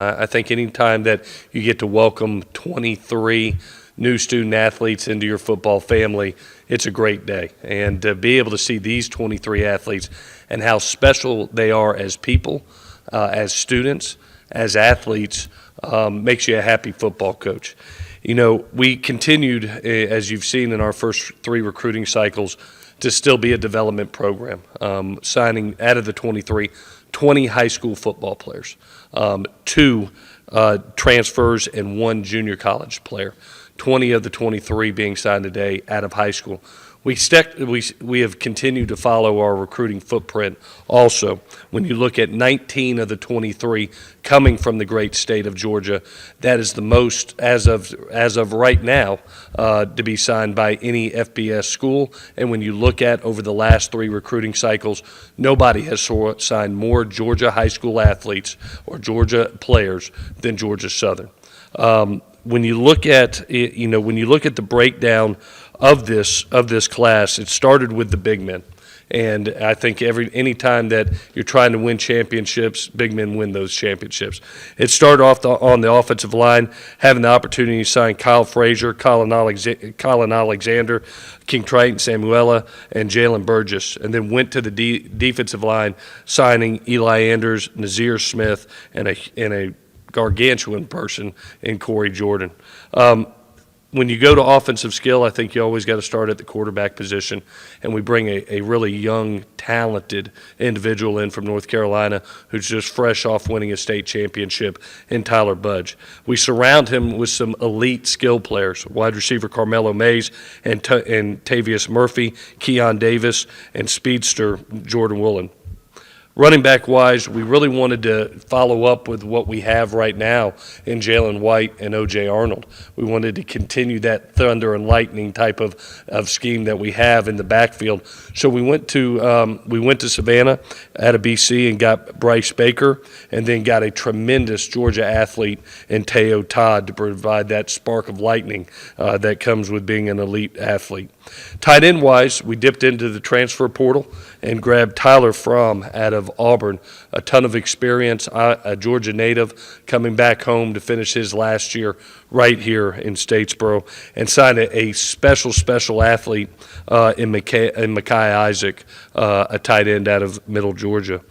I think any time that you get to welcome 23 new student athletes into your football family, it's a great day. And to be able to see these 23 athletes and how special they are as people, as students, as athletes, makes you a happy football coach. You know, we continued, as you've seen in our first 3 recruiting cycles, to still be a development program, signing out of the 23, 20 high school football players, 2 transfers, and 1 junior college player. 20 of the 23 being signed today out of high school. We have continued to follow our recruiting footprint also. When you look at 19 of the 23 coming from the great state of Georgia, that is the most as of right now to be signed by any FBS school. And when you look at over the last 3 recruiting cycles, nobody has signed more Georgia high school athletes or Georgia players than Georgia Southern. When you look at the breakdown of this class, it started with the big men. And I think any time that you're trying to win championships, big men win those championships. It started off on the offensive line, having the opportunity to sign Kyle Frazier, Colin Alexander, King Triton, Samuela, and Jalen Burgess, and then went to the defensive line, signing Eli Anders, Nazir Smith, and a gargantuan person in Corey Jordan. When you go to offensive skill, I think you always got to start at the quarterback position, and we bring a really young, talented individual in from North Carolina who's just fresh off winning a state championship in Tyler Budge. We surround him with some elite skill players, wide receiver Carmelo Mays and Tavius Murphy, Keon Davis, and speedster Jordan Woolen. Running back wise, we really wanted to follow up with what we have right now in Jalen White and O.J. Arnold. We wanted to continue that thunder and lightning type of scheme that we have in the backfield. So we went to Savannah out of BC and got Bryce Baker, and then got a tremendous Georgia athlete in Teo Todd to provide that spark of lightning that comes with being an elite athlete. Tight end wise, we dipped into the transfer portal and grabbed Tyler Fromm out of Auburn, a ton of experience, a Georgia native coming back home to finish his last year right here in Statesboro, and signed a special athlete in Mekhi Isaac, a tight end out of Middle Georgia.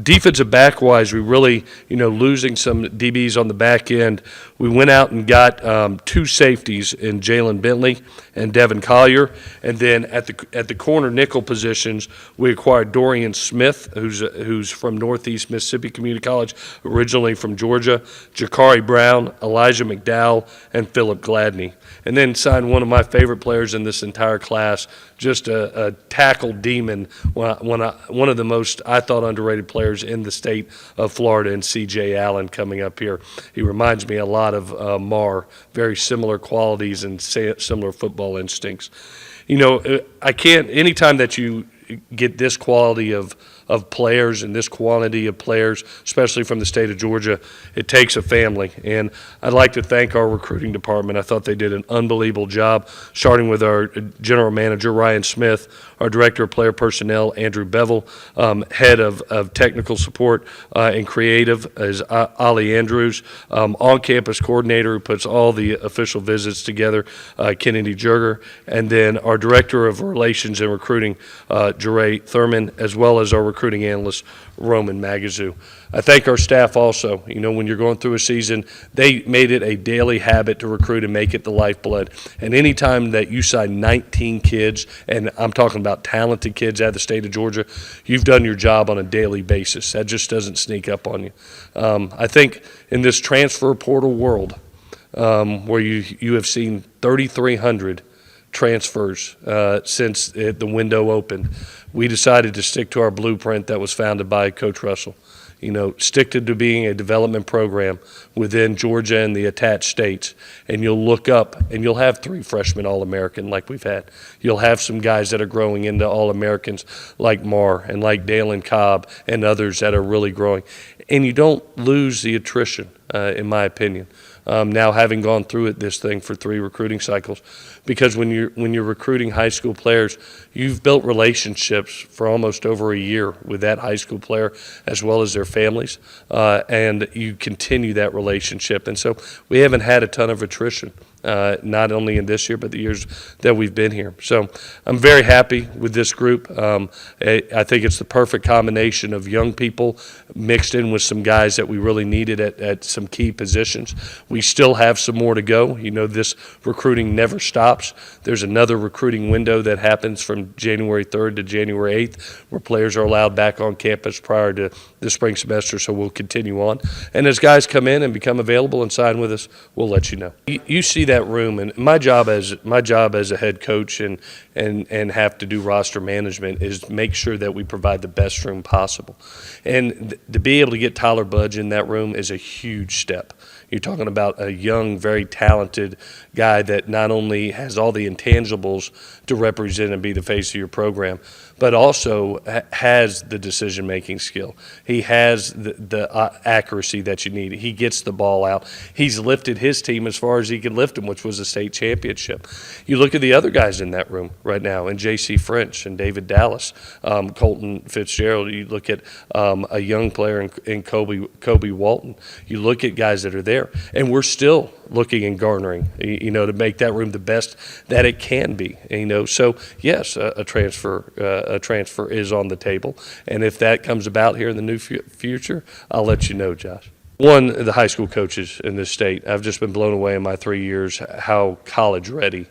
Defensive back-wise, we really, losing some DBs on the back end, we went out and got 2 safeties in Jalen Bentley and Devin Collier. And then at the corner nickel positions, we acquired Dorian Smith, who's from Northeast Mississippi Community College, originally from Georgia, Jakari Brown, Elijah McDowell, and Philip Gladney. And then signed one of my favorite players in this entire class, just a tackle demon, one of the most, I thought, underrated players in the state of Florida, and C.J. Allen coming up here. He reminds me a lot of Marr, very similar qualities and similar football instincts. Anytime that you get this quality of players and this quantity of players, especially from the state of Georgia, it takes a family. And I'd like to thank our recruiting department. I thought they did an unbelievable job, starting with our general manager, Ryan Smith, our director of player personnel, Andrew Bevel, head of technical support and creative is Ali Andrews, on-campus coordinator who puts all the official visits together, Kennedy Jurger, and then our director of relations and recruiting, Jeray Thurman, as well as our recruiting analyst, Roman Magazoo. I thank our staff also. When you're going through a season, they made it a daily habit to recruit and make it the lifeblood. And anytime that you sign 19 kids, and I'm talking about talented kids out of the state of Georgia, you've done your job on a daily basis. That just doesn't sneak up on you. I think in this transfer portal world, where you have seen 3,300 transfers since the window opened, we decided to stick to our blueprint that was founded by Coach Russell. Stick to being a development program within Georgia and the attached states, and you'll look up and you'll have 3 freshmen All-American like we've had. You'll have some guys that are growing into All-Americans like Marr and like Dalen Cobb and others that are really growing. And you don't lose the attrition. in my opinion. Now having gone through this thing for 3 recruiting cycles, because when you're recruiting high school players, you've built relationships for almost over a year with that high school player as well as their families, and you continue that relationship. And so we haven't had a ton of attrition. Not only in this year, but the years that we've been here. So I'm very happy with this group. I think it's the perfect combination of young people mixed in with some guys that we really needed at some key positions. We still have some more to go. You know, this recruiting never stops. There's another recruiting window that happens from January 3rd to January 8th where players are allowed back on campus prior to the spring semester, so we'll continue on. And as guys come in and become available and sign with us, we'll let you know. You see that room, and my job as a head coach and have to do roster management is make sure that we provide the best room possible. And to be able to get Tyler Budge in that room is a huge step. You're talking about a young, very talented guy that not only has all the intangibles to represent and be the face of your program, but also has the decision-making skill. He has the accuracy that you need. He gets the ball out. He's lifted his team as far as he could lift them, which was a state championship. You look at the other guys in that room right now, and J.C. French and David Dallas, Colton Fitzgerald. You look at a young player in Kobe Walton. You look at guys that are there, and we're still looking and garnering, you know, to make that room the best that it can be. You know, so yes, a transfer is on the table, and if that comes about here in the new future, I'll let you know, Josh. One, the high school coaches in this state, I've just been blown away in my 3 years how college ready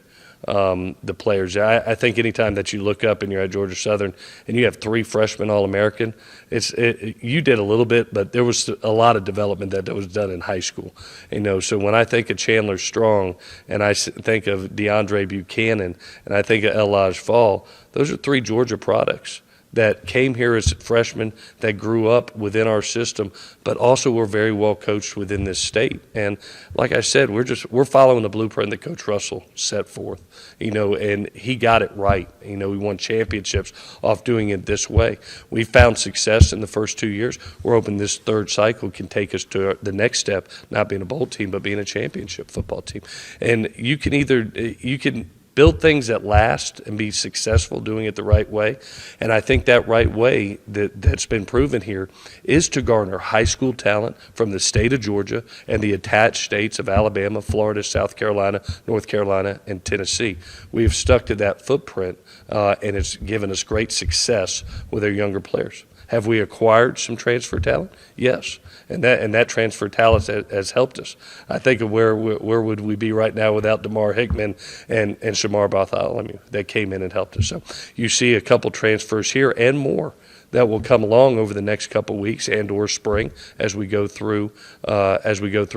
the players. I think anytime that you look up and you're at Georgia Southern and you have 3 freshmen All-American, you did a little bit, but there was a lot of development that was done in high school. You know, so when I think of Chandler Strong and I think of DeAndre Buchanan and I think of Elijah Fall, those are 3 Georgia products that came here as freshmen, that grew up within our system, but also were very well coached within this state. And like I said, we're following the blueprint that Coach Russell set forth, you know, and he got it right. You know, we won championships off doing it this way. We found success in the first 2 years. We're hoping this 3rd cycle can take us to the next step, not being a bowl team, but being a championship football team. And you can build things that last and be successful doing it the right way. And I think that right way that's been proven here is to garner high school talent from the state of Georgia and the attached states of Alabama, Florida, South Carolina, North Carolina, and Tennessee. We have stuck to that footprint, and it's given us great success with our younger players. Have we acquired some transfer talent? Yes, and that transfer talent has helped us. I think of where would we be right now without DeMar Hickman and Shamar Bartholomew that came in and helped us. So you see a couple transfers here and more that will come along over the next couple weeks and/or spring as we go through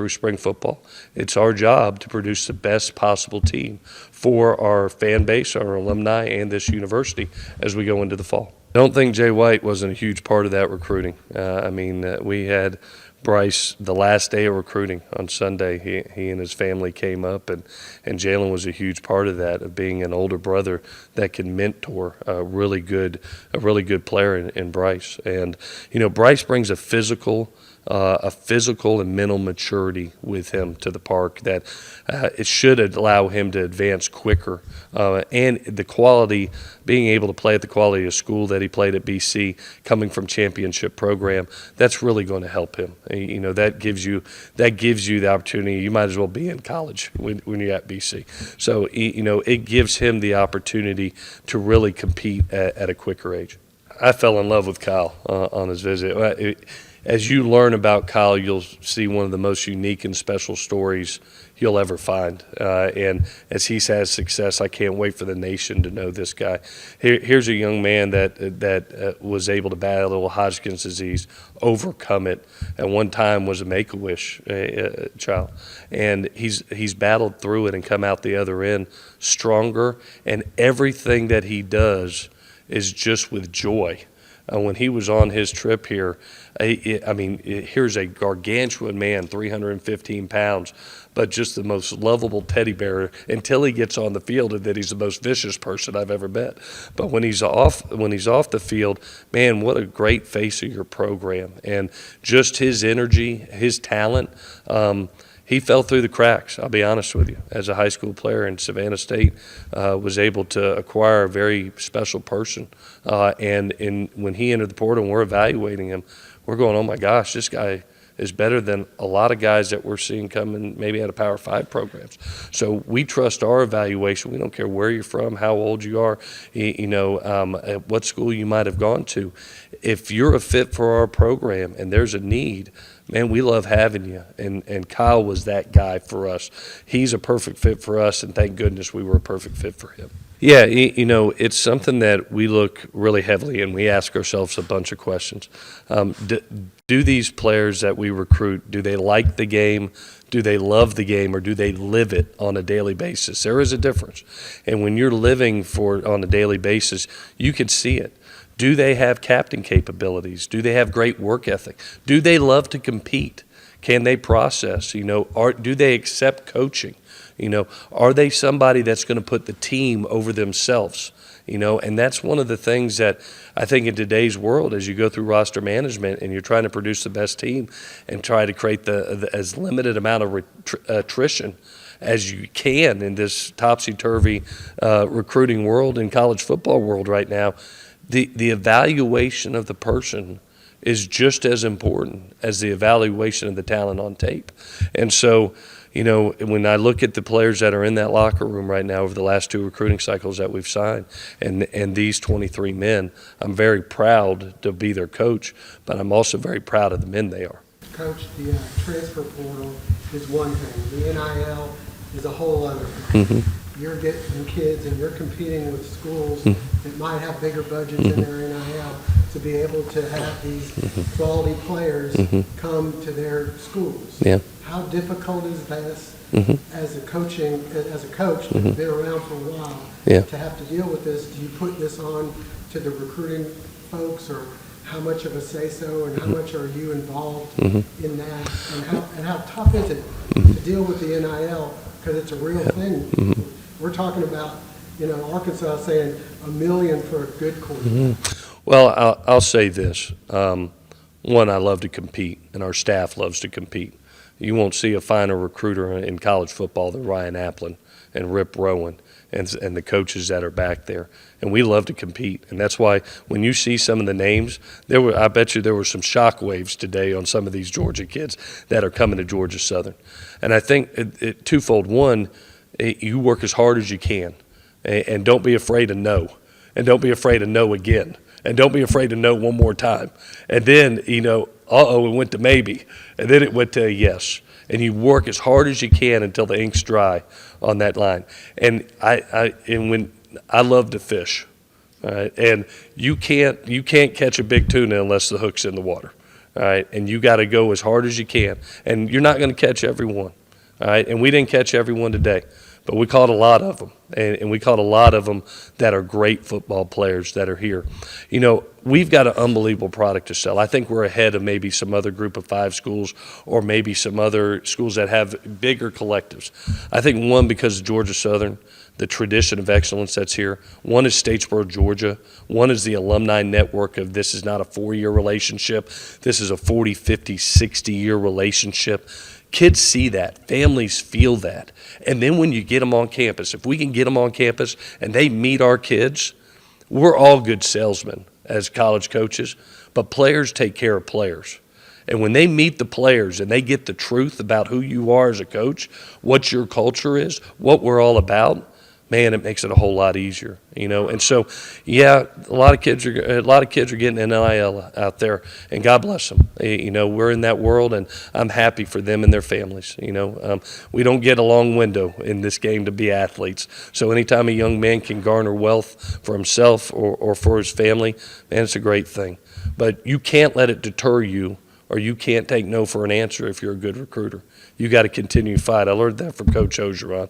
spring football. It's our job to produce the best possible team for our fan base, our alumni, and this university as we go into the fall. I don't think Jay White wasn't a huge part of that recruiting. We had Bryce the last day of recruiting on Sunday. He and his family came up, and Jalen was a huge part of that, of being an older brother that can mentor a really good player in Bryce. And you know, Bryce brings a physical and mental maturity with him to the park that it should allow him to advance quicker. And the quality, being able to play at the quality of school that he played at BC, coming from championship program, that's really going to help him. You know, that gives you the opportunity. You might as well be in college when you're at BC. So, you know, it gives him the opportunity to really compete at a quicker age. I fell in love with Kyle on his visit. As you learn about Kyle, you'll see one of the most unique and special stories you'll ever find. And as he's had success, I can't wait for the nation to know this guy. Here's a young man that was able to battle Hodgkin's disease, overcome it. At one time was a Make-A-Wish child. And he's battled through it and come out the other end stronger. And everything that he does is just with joy. when he was on his trip here, here's a gargantuan man, 315 pounds, but just the most lovable teddy bear until he gets on the field, and that he's the most vicious person I've ever met. But when he's off the field, man, what a great face of your program, and just his energy, his talent. He fell through the cracks, I'll be honest with you. As a high school player in Savannah State, was able to acquire a very special person. When he entered the portal and we're evaluating him, we're going, oh my gosh, this guy is better than a lot of guys that we're seeing coming maybe out of Power 5 programs. So we trust our evaluation. We don't care where you're from, how old you are, what school you might have gone to. If you're a fit for our program and there's a need, man, we love having you. And Kyle was that guy for us. He's a perfect fit for us, and thank goodness we were a perfect fit for him. Yeah, it's something that we look really heavily, and we ask ourselves a bunch of questions. Do these players that we recruit, do they like the game? Do they love the game, or do they live it on a daily basis? There is a difference. And when you're living for it on a daily basis, you can see it. Do they have captain capabilities? Do they have great work ethic? Do they love to compete? Can they process? Do they accept coaching? Are they somebody that's going to put the team over themselves? And that's one of the things that I think in today's world, as you go through roster management and you're trying to produce the best team and try to create the as limited amount of attrition as you can in this topsy-turvy recruiting world and college football world right now, the evaluation of the person is just as important as the evaluation of the talent on tape. And so, when I look at the players that are in that locker room right now over the last 2 recruiting cycles that we've signed, and these 23 men, I'm very proud to be their coach, but I'm also very proud of the men they are. Coach, the transfer portal is one thing. The NIL is a whole other thing. Mm-hmm. You're getting kids and you're competing with schools that might have bigger budgets in their NIL to be able to have these quality players come to their schools. Yeah. How difficult is this as a coach that's been around for a while to have to deal with this? Do you put this on to the recruiting folks, or how much of a say-so, and how much are you involved in that? And how tough is it to deal with the NIL, because it's a real thing? We're talking about, Arkansas saying $1 million for a good quarterback. Well, I'll say this. One, I love to compete, and our staff loves to compete. You won't see a finer recruiter in college football than Ryan Applin and Rip Rowan and the coaches that are back there. And we love to compete. And that's why when you see some of the names, I bet you there were some shockwaves today on some of these Georgia kids that are coming to Georgia Southern. And I think it twofold. One, you work as hard as you can, and don't be afraid of no, and don't be afraid of no again, and don't be afraid of no one more time. And then, it went to maybe, and then it went to a yes. And you work as hard as you can until the ink's dry on that line. And I love to fish, all right? And you can't catch a big tuna unless the hook's in the water, all right? And you got to go as hard as you can, and you're not going to catch everyone, all right? And we didn't catch everyone today, but we caught a lot of them, and we caught a lot of them that are great football players that are here. We've got an unbelievable product to sell. I think we're ahead of maybe some other group of 5 schools, or maybe some other schools that have bigger collectives. I think one, because of Georgia Southern, the tradition of excellence that's here. One is Statesboro, Georgia. One is the alumni network of this is not a 4-year relationship. This is a 40, 50, 60-year relationship. Kids see that. Families feel that. And then when you get them on campus, if we can get them on campus and they meet our kids, we're all good salesmen as college coaches, but players take care of players. And when they meet the players and they get the truth about who you are as a coach, what your culture is, what we're all about, man, it makes it a whole lot easier, And so, yeah, a lot of kids are getting NIL out there, and God bless them. We're in that world, and I'm happy for them and their families. We don't get a long window in this game to be athletes. So anytime a young man can garner wealth for himself or for his family, man, it's a great thing. But you can't let it deter you or you can't take no for an answer if you're a good recruiter. You got to continue to fight. I learned that from Coach Ogeron,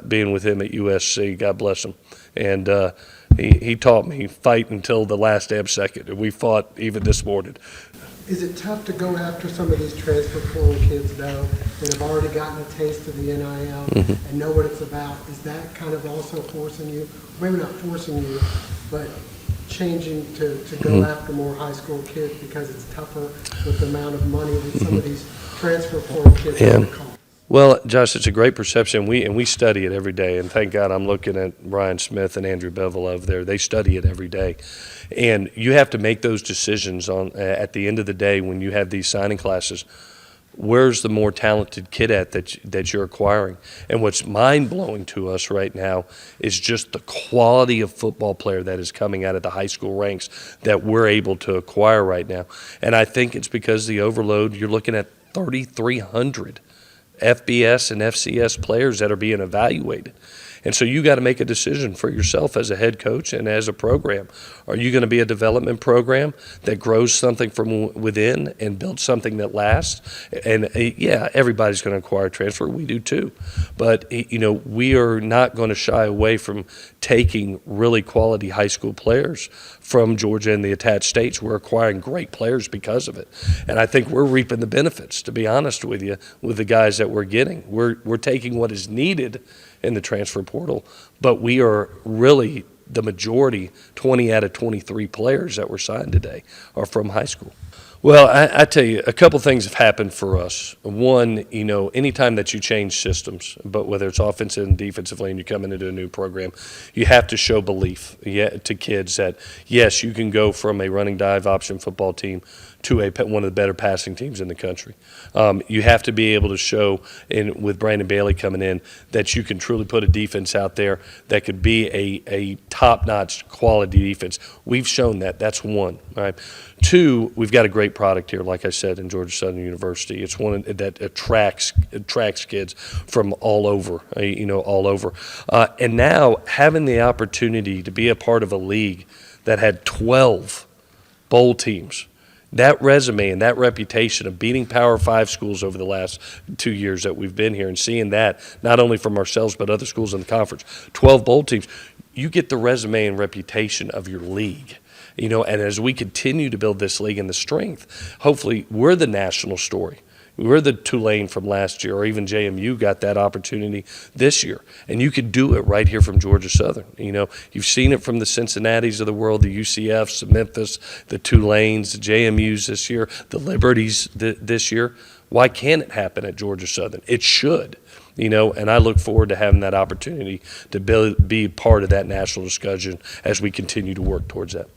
being with him at USC. God bless him. And he taught me fight until the last damn second, and we fought even this morning. Is it tough to go after some of these transfer portal kids, though, that have already gotten a taste of the NIL and know what it's about? Is that kind of also forcing you, maybe not forcing you, but changing to go after more high school kids because it's tougher with the amount of money that some of these transfer portal kids are cost? Well, Josh, it's a great perception. We study it every day, and thank God I'm looking at Ryan Smith and Andrew Bevel over there. They study it every day, and you have to make those decisions at the end of the day when you have these signing classes. Where's the more talented kid at that you're acquiring? And what's mind-blowing to us right now is just the quality of football player that is coming out of the high school ranks that we're able to acquire right now. And I think it's because the overload, you're looking at 3,300 FBS and FCS players that are being evaluated. And so you got to make a decision for yourself as a head coach and as a program. Are you going to be a development program that grows something from within and builds something that lasts? And yeah, everybody's going to acquire transfer. We do too. But we are not going to shy away from taking really quality high school players from Georgia and the attached states. We're acquiring great players because of it. And I think we're reaping the benefits, to be honest with you, with the guys that we're getting. We're taking what is needed in the transfer portal, but we are really the majority, 20 out of 23 players that were signed today are from high school. Well, I tell you, a couple things have happened for us. One, anytime that you change systems, but whether it's offensive and defensively and you're coming into a new program, you have to show belief to kids that, yes, you can go from a running dive option football team to one of the better passing teams in the country. You have to be able to show, with Brandon Bailey coming in, that you can truly put a defense out there that could be a top-notch quality defense. We've shown that. That's one. All right. Two, we've got a great product here, like I said, in Georgia Southern University. It's one that attracts kids from all over, all over. And now having the opportunity to be a part of a league that had 12 bowl teams, that resume and that reputation of beating Power 5 schools over the last 2 years that we've been here and seeing that, not only from ourselves but other schools in the conference, 12 bowl teams, you get the resume and reputation of your league. And as we continue to build this league and the strength, hopefully we're the national story. We're the Tulane from last year, or even JMU got that opportunity this year. And you could do it right here from Georgia Southern. You've seen it from the Cincinnatis of the world, the UCFs, the Memphis, the Tulanes, the JMUs this year, the Liberties this year. Why can't it happen at Georgia Southern? It should. And I look forward to having that opportunity to be part of that national discussion as we continue to work towards that.